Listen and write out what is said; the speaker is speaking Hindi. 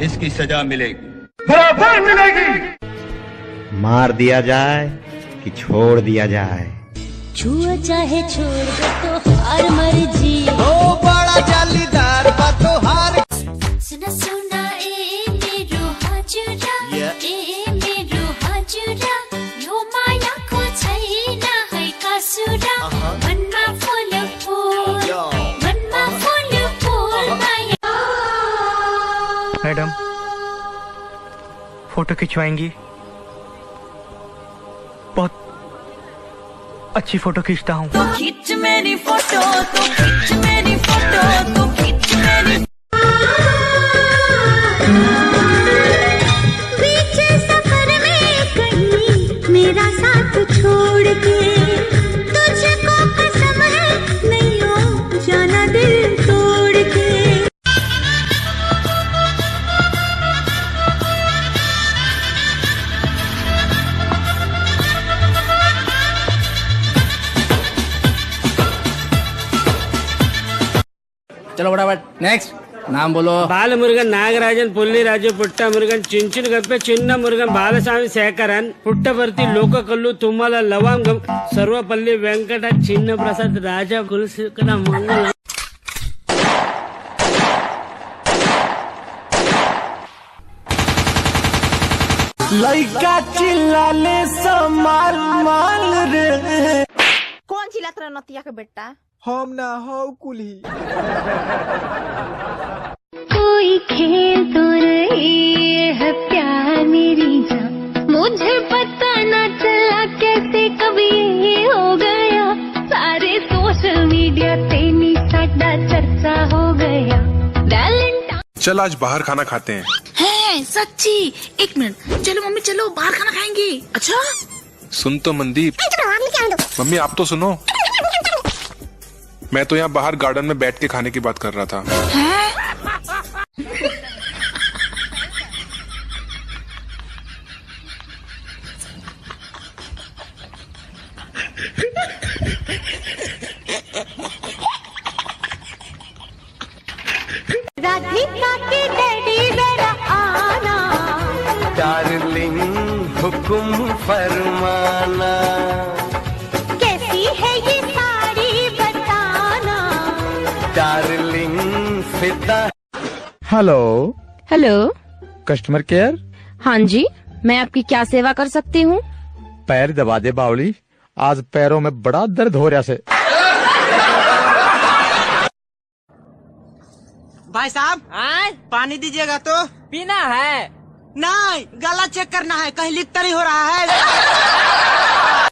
इसकी सजा मिलेगी, बराबर मिलेगी। मार दिया जाए कि छोड़ दिया जाए, छुआ चाहे छोड़ दे तो हार मर्जी। ओ बड़ा जालीदार बा तो हार। सुना सुना ए मेरो हजुरा, ए मेरो हजुरा, यो माया को छैन है कसुरा। मनमा फूल फूल, मनमा फूल फूल माया। Madam photo खिंचवाएंगी? बहुत अच्छी फोटो खींचता हूँ। तो खींच मेरी फोटो, तो खींच मेरी फोटो, तो खींच मेरी। बीच सफर में कहीं मेरा साथ छोड़ के, तुझको कसम है नहीं हो जाना दिल तोड़ के। चलो फटाफट नेक्स्ट नाम बोलो। బాలమురుగన్ నాగరాజన్ పుల్లిరాజు పుట్టమురుగన్ చించును గప్పే చిన్న మురుగన్ బాలస్వామి శేఖరన్ పుట్టపర్తి లోకకల్లు తుమ్మల లవంగం సర్వపల్లి వెంకట చిన్న ప్రసాద్ రాజా కులశేఖర మంగళం। लइका चिल्लाले समाल माल रे। कौन चिल्लात रहा नतिया के बेटा? हम ना हो कुली। कोई खेल तो रही है प्यार मेरी जान, मुझे पता न चला कैसे कभी ये हो गया। सारे सोशल मीडिया पे नी साडा चर्चा हो गया। चल आज बाहर खाना खाते हैं। है सच्ची? एक मिनट, चलो मम्मी चलो बाहर खाना खाएंगे। अच्छा सुन तो मनदीप, मम्मी आप तो सुनो। मैं तो यहाँ बाहर गार्डन में बैठ के खाने की बात कर रहा था। राधिका के डैडी जरा आना, डार्लिंग हुक्म फरमाना। कैसी है ये साड़ी बताना। डार्लिंग फिदा। Hello hello, customer care. हाँ जी, मैं आपकी क्या सेवा कर सकती हूँ? पैर दबा दे बावली, आज पैरों में बड़ा दर्द हो रहा से। भाई साहब पानी दीजिएगा तो। पीना है? नहीं, गला चेक करना है, कहीं लीक तो नहीं हो रहा है।